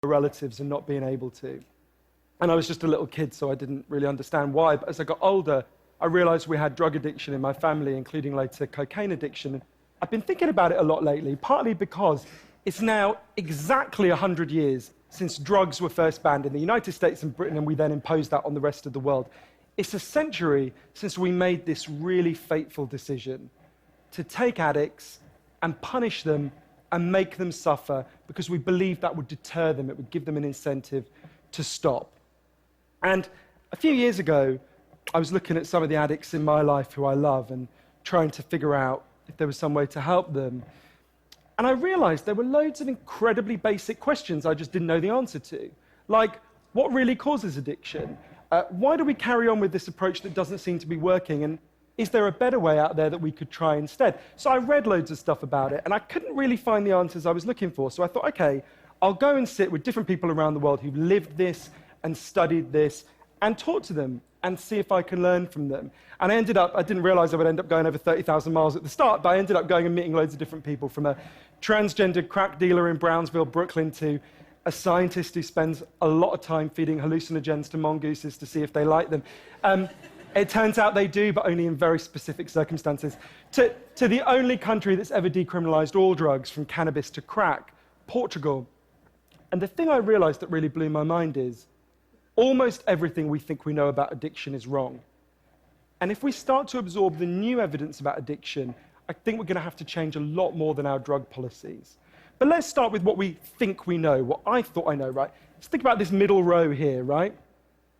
relatives and not being able to. And I was just a little kid, so I didn't really understand why. But as I got older, I realized we had drug addiction in my family, including later cocaine addiction. I've been thinking about it a lot lately, partly because it's now exactly 100 years since drugs were first banned in the United States and Britain, and we then imposed that on the rest of the world. It's a century since we made this really fateful decision to take addicts and punish them and make them suffer because we believed that would deter them, it would give them an incentive to stop. And a few years ago, I was looking at some of the addicts in my life who I love and trying to figure out if there was some way to help them. And I realized there were loads of incredibly basic questions I just didn't know the answer to. Like, what really causes addiction? Why do we carry on with this approach that doesn't seem to be working? And is there a better way out there that we could try instead? So I read loads of stuff about it, and I couldn't really find the answers I was looking for. So I thought, okay, I'll go and sit with different people around the world who've lived this and studied this and talk to them and see if I can learn from them. And I didn't realize I would end up going over 30,000 miles at the start, but I ended up going and meeting loads of different people, from a transgender crack dealer in Brownsville, Brooklyn, to a scientist who spends a lot of time feeding hallucinogens to mongooses to see if they like them. It turns out they do, but only in very specific circumstances. To the only country that's ever decriminalized all drugs, from cannabis to crack, Portugal. And the thing I realized that really blew my mind is almost everything we think we know about addiction is wrong. And if we start to absorb the new evidence about addiction, I think we're going to have to change a lot more than our drug policies. But let's start with what we think we know, what I thought I know, right? Let's think about this middle row here, right?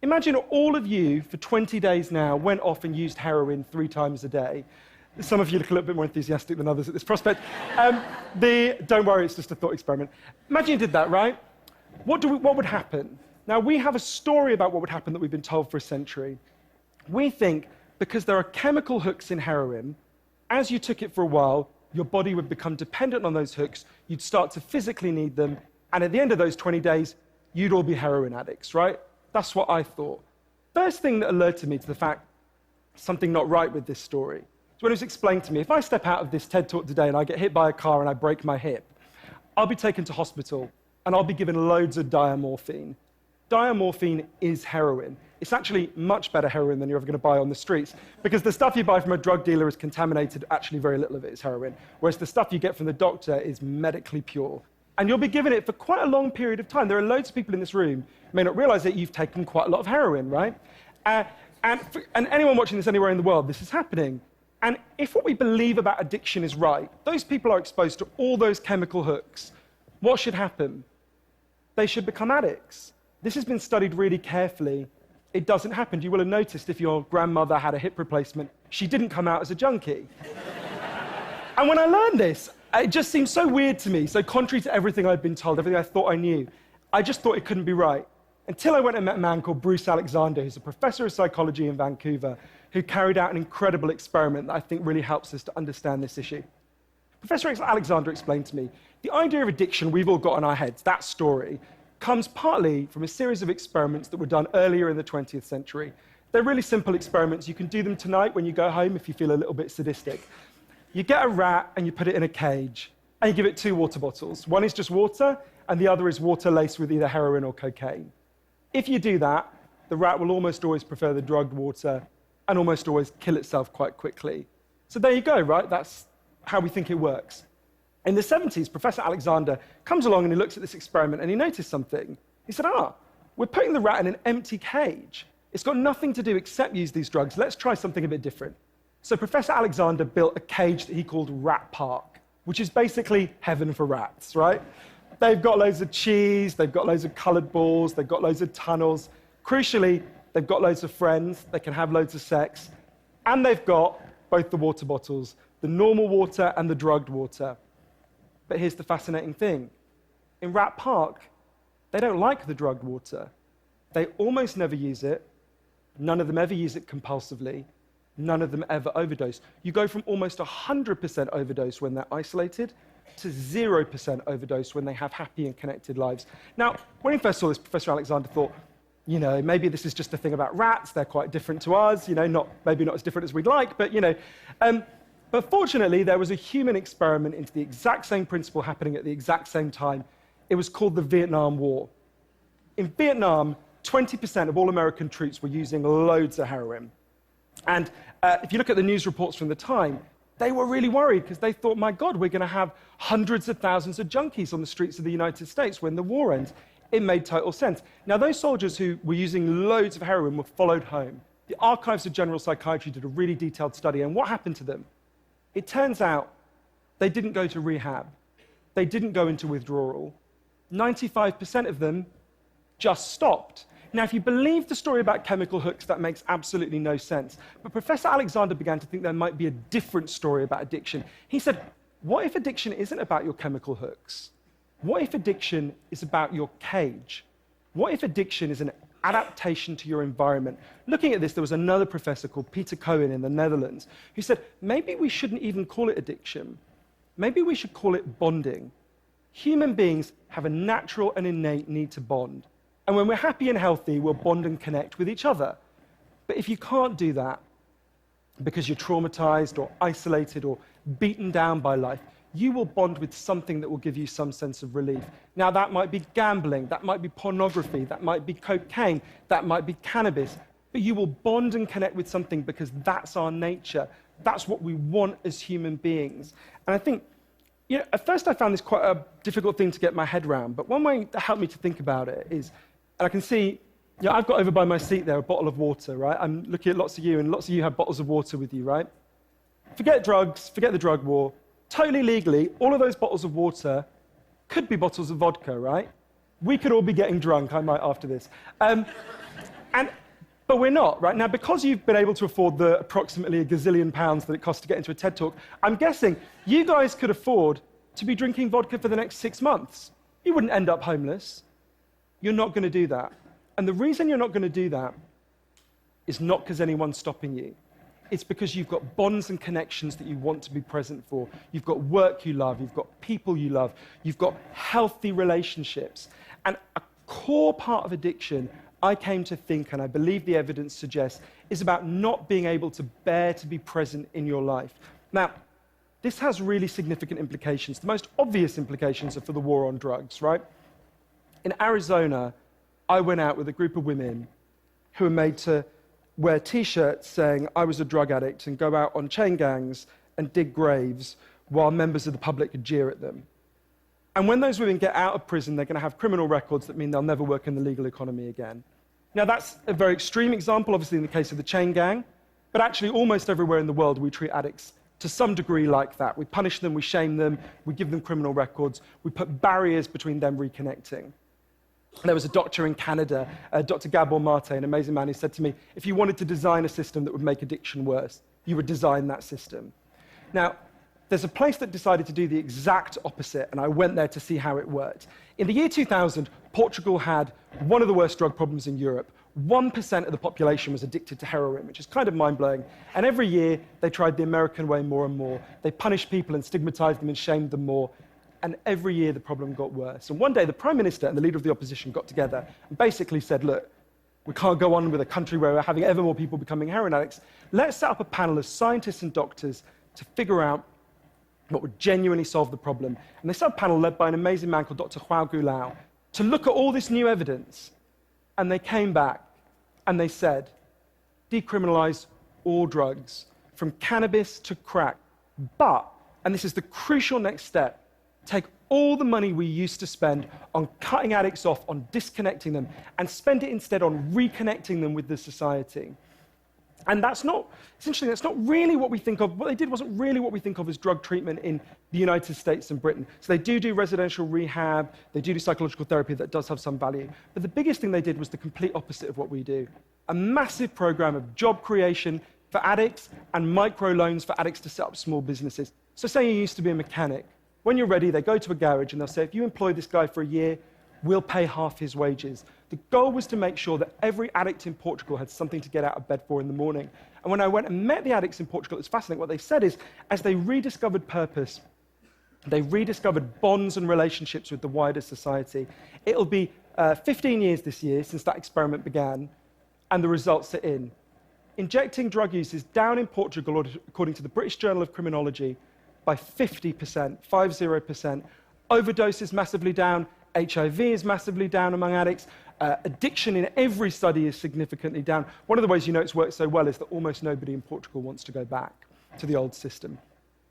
Imagine all of you, for 20 days now, went off and used heroin 3 times a day. Some of you look a little bit more enthusiastic than others at this prospect. Don't worry, it's just a thought experiment. Imagine you did that, right? What would happen? Now, we have a story about what would happen that we've been told for a century. We think because there are chemical hooks in heroin, as you took it for a while, your body would become dependent on those hooks, you'd start to physically need them, and at the end of those 20 days, you'd all be heroin addicts, right? That's what I thought. First thing that alerted me to the fact something not right with this story is when it was explained to me, if I step out of this TED Talk today and I get hit by a car and I break my hip, I'll be taken to hospital and I'll be given loads of diamorphine. Diamorphine is heroin. It's actually much better heroin than you're ever going to buy on the streets, because the stuff you buy from a drug dealer is contaminated, actually very little of it is heroin, whereas the stuff you get from the doctor is medically pure. And you'll be given it for quite a long period of time. There are loads of people in this room who may not realize that you've taken quite a lot of heroin, right? And anyone watching this anywhere in the world, this is happening. And if what we believe about addiction is right, those people are exposed to all those chemical hooks. What should happen? They should become addicts. This has been studied really carefully. It doesn't happen. You will have noticed if your grandmother had a hip replacement, she didn't come out as a junkie. And when I learned this, it just seemed so weird to me, so contrary to everything I'd been told, everything I thought I knew. I just thought it couldn't be right. Until I went and met a man called Bruce Alexander, who's a professor of psychology in Vancouver, who carried out an incredible experiment that I think really helps us to understand this issue. Professor Alexander explained to me, the idea of addiction we've all got in our heads, that story, comes partly from a series of experiments that were done earlier in the 20th century. They're really simple experiments. You can do them tonight when you go home if you feel a little bit sadistic. You get a rat and you put it in a cage, and you give it 2 water bottles. One is just water, and the other is water laced with either heroin or cocaine. If you do that, the rat will almost always prefer the drugged water and almost always kill itself quite quickly. So there you go, right? That's how we think it works. In the 70s, Professor Alexander comes along and he looks at this experiment and he noticed something. He said, we're putting the rat in an empty cage. It's got nothing to do except use these drugs. Let's try something a bit different. So Professor Alexander built a cage that he called Rat Park, which is basically heaven for rats, right? They've got loads of cheese, they've got loads of colored balls, they've got loads of tunnels. Crucially, they've got loads of friends, they can have loads of sex, and they've got both the water bottles, the normal water and the drugged water. But here's the fascinating thing. In Rat Park, they don't like the drugged water. They almost never use it. None of them ever use it compulsively. None of them ever overdose. You go from almost 100% overdose when they're isolated to 0% overdose when they have happy and connected lives. Now, when he first saw this, Professor Alexander thought, maybe this is just a thing about rats. They're quite different to us, maybe not as different as we'd like, but, But fortunately, there was a human experiment into the exact same principle happening at the exact same time. It was called the Vietnam War. In Vietnam, 20% of all American troops were using loads of heroin. And if you look at the news reports from the time, they were really worried because they thought, my God, we're going to have hundreds of thousands of junkies on the streets of the United States when the war ends. It made total sense. Now, those soldiers who were using loads of heroin were followed home. The Archives of General Psychiatry did a really detailed study, and what happened to them? It turns out they didn't go to rehab. They didn't go into withdrawal. 95% of them just stopped. Now, if you believe the story about chemical hooks, that makes absolutely no sense. But Professor Alexander began to think there might be a different story about addiction. He said, what if addiction isn't about your chemical hooks? What if addiction is about your cage? What if addiction is an adaptation to your environment? Looking at this, there was another professor called Peter Cohen in the Netherlands who said, maybe we shouldn't even call it addiction. Maybe we should call it bonding. Human beings have a natural and innate need to bond. And when we're happy and healthy, we'll bond and connect with each other. But if you can't do that because you're traumatized or isolated or beaten down by life, you will bond with something that will give you some sense of relief. Now, that might be gambling, that might be pornography, that might be cocaine, that might be cannabis, but you will bond and connect with something because that's our nature. That's what we want as human beings. And I think, at first I found this quite a difficult thing to get my head around, but one way that helped me to think about it is, and I can see, I've got over by my seat there a bottle of water, right? I'm looking at lots of you, and lots of you have bottles of water with you, right? Forget drugs, forget the drug war. Totally legally, all of those bottles of water could be bottles of vodka, right? We could all be getting drunk, I might after this. But we're not, right? Now, because you've been able to afford the approximately a gazillion pounds that it costs to get into a TED Talk, I'm guessing you guys could afford to be drinking vodka for the next 6 months. You wouldn't end up homeless. You're not going to do that. And the reason you're not going to do that is not because anyone's stopping you. It's because you've got bonds and connections that you want to be present for. You've got work you love. You've got people you love. You've got healthy relationships. And a core part of addiction, I came to think, and I believe the evidence suggests, is about not being able to bear to be present in your life. Now, this has really significant implications. The most obvious implications are for the war on drugs, right? In Arizona, I went out with a group of women who were made to wear T-shirts saying I was a drug addict and go out on chain gangs and dig graves while members of the public could jeer at them. And when those women get out of prison, they're going to have criminal records that mean they'll never work in the legal economy again. Now, that's a very extreme example, obviously, in the case of the chain gang, but actually almost everywhere in the world we treat addicts to some degree like that. We punish them, we shame them, we give them criminal records, we put barriers between them reconnecting. There was a doctor in Canada, Dr. Gabor Mate, an amazing man, who said to me, if you wanted to design a system that would make addiction worse, you would design that system. Now, there's a place that decided to do the exact opposite, and I went there to see how it worked. In the year 2000, Portugal had one of the worst drug problems in Europe. 1% of the population was addicted to heroin, which is kind of mind-blowing. And every year, they tried the American way more and more. They punished people and stigmatized them and shamed them more. And every year, the problem got worse. And one day, the Prime Minister and the leader of the opposition got together and basically said, look, we can't go on with a country where we're having ever more people becoming heroin addicts. Let's set up a panel of scientists and doctors to figure out what would genuinely solve the problem. And they set up a panel led by an amazing man called Dr. João Goulão to look at all this new evidence. And they came back and they said, decriminalize all drugs, from cannabis to crack. But, and this is the crucial next step, take all the money we used to spend on cutting addicts off, on disconnecting them, and spend it instead on reconnecting them with the society. And that's not, essentially, that's not really what we think of. What they did wasn't really what we think of as drug treatment in the United States and Britain. So they do residential rehab, they do psychological therapy that does have some value. But the biggest thing they did was the complete opposite of what we do. A massive program of job creation for addicts and microloans for addicts to set up small businesses. So say you used to be a mechanic. When you're ready, they go to a garage and they'll say, if you employ this guy for a year, we'll pay half his wages. The goal was to make sure that every addict in Portugal had something to get out of bed for in the morning. And when I went and met the addicts in Portugal, it's fascinating. What they said is, as they rediscovered purpose, they rediscovered bonds and relationships with the wider society. It'll be 15 years this year since that experiment began, and the results are in. Injecting drug use is down in Portugal, according to the British Journal of Criminology, by 50%, 50%. Overdose is massively down, HIV is massively down among addicts. Addiction in every study is significantly down. One of the ways you know it's worked so well is that almost nobody in Portugal wants to go back to the old system.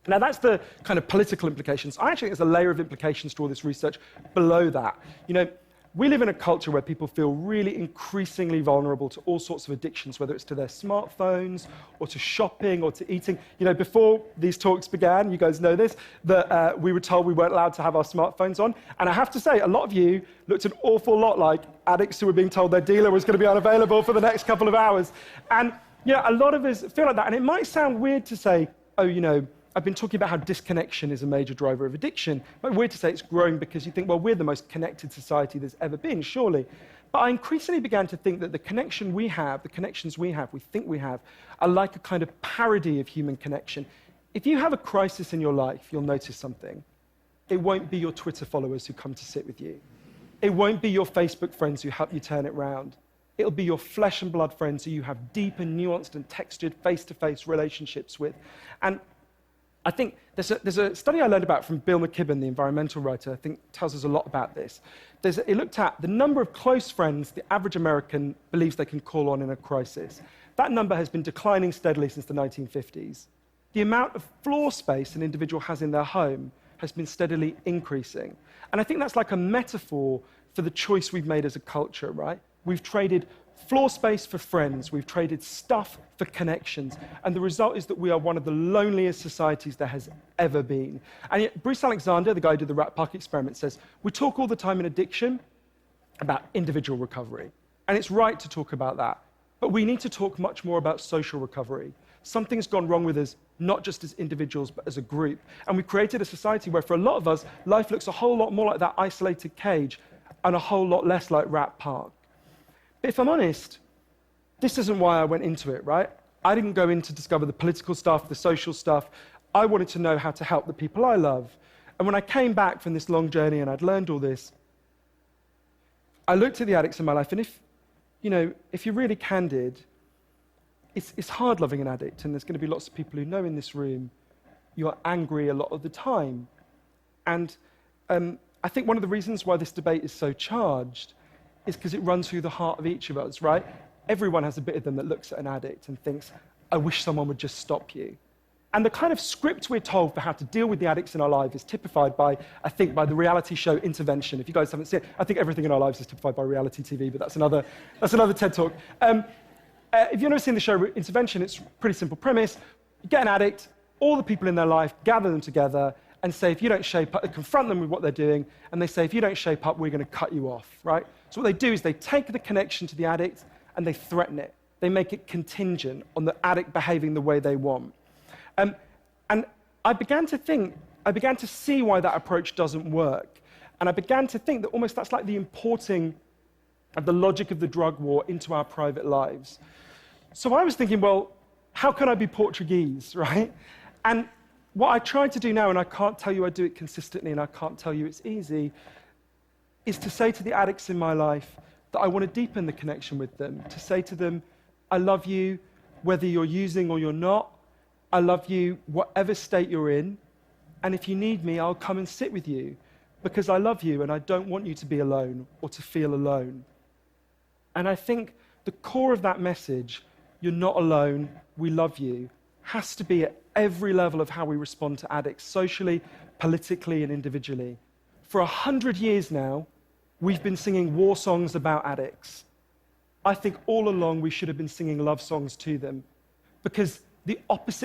Now, that's the kind of political implications. I actually think there's a layer of implications to all this research below that. You know, we live in a culture where people feel really increasingly vulnerable to all sorts of addictions, whether it's to their smartphones or to shopping or to eating. You know, before these talks began, you guys know this, that we were told we weren't allowed to have our smartphones on. And I have to say, a lot of you looked an awful lot like addicts who were being told their dealer was going to be unavailable for the next couple of hours. And, you know, a lot of us feel like that. And it might sound weird to say, oh, you know, I've been talking about how disconnection is a major driver of addiction. But weird to say it's growing because you think, well, we're the most connected society there's ever been, surely. But I increasingly began to think that the connections we have, we think we have, are like a kind of parody of human connection. If you have a crisis in your life, you'll notice something. It won't be your Twitter followers who come to sit with you. It won't be your Facebook friends who help you turn it round. It'll be your flesh and blood friends who you have deep and nuanced and textured face-to-face relationships with. And I think there's a study I learned about from Bill McKibben, the environmental writer, I think tells us a lot about this. It looked at the number of close friends the average American believes they can call on in a crisis. That number has been declining steadily since the 1950s. The amount of floor space an individual has in their home has been steadily increasing. And I think that's like a metaphor for the choice we've made as a culture, right? We've traded floor space for friends, we've traded stuff for connections, and the result is that we are one of the loneliest societies there has ever been. And yet, Bruce Alexander, the guy who did the Rat Park experiment, says, we talk all the time in addiction about individual recovery, and it's right to talk about that, but we need to talk much more about social recovery. Something's gone wrong with us, not just as individuals, but as a group, and we've created a society where, for a lot of us, life looks a whole lot more like that isolated cage and a whole lot less like Rat Park. But if I'm honest, this isn't why I went into it, right? I didn't go in to discover the political stuff, the social stuff. I wanted to know how to help the people I love. And when I came back from this long journey and I'd learned all this, I looked at the addicts in my life, and if you're really candid, it's hard loving an addict, and there's going to be lots of people who know in this room you're angry a lot of the time. And I think one of the reasons why this debate is so charged is because it runs through the heart of each of us, right? Everyone has a bit of them that looks at an addict and thinks, I wish someone would just stop you. And the kind of script we're told for how to deal with the addicts in our life is typified by, I think, by the reality show Intervention. If you guys haven't seen it, I think everything in our lives is typified by reality TV, but that's another TED Talk. If you've never seen the show Intervention, it's a pretty simple premise. You get an addict, all the people in their life, gather them together, and say, if you don't shape up, they confront them with what they're doing, and they say, if you don't shape up, we're going to cut you off, right? So what they do is they take the connection to the addict and they threaten it. They make it contingent on the addict behaving the way they want. And I began to see why that approach doesn't work. And I began to think that almost that's like the importing of the logic of the drug war into our private lives. So I was thinking, well, how can I be Portuguese, right? And what I try to do now, and I can't tell you I do it consistently, and I can't tell you it's easy, is to say to the addicts in my life that I want to deepen the connection with them, to say to them, I love you whether you're using or you're not. I love you whatever state you're in, and if you need me, I'll come and sit with you because I love you and I don't want you to be alone or to feel alone. And I think the core of that message, you're not alone, we love you, has to be at every level of how we respond to addicts, socially, politically, and individually. For 100 years now, we've been singing war songs about addicts. I think all along we should have been singing love songs to them, because the opposite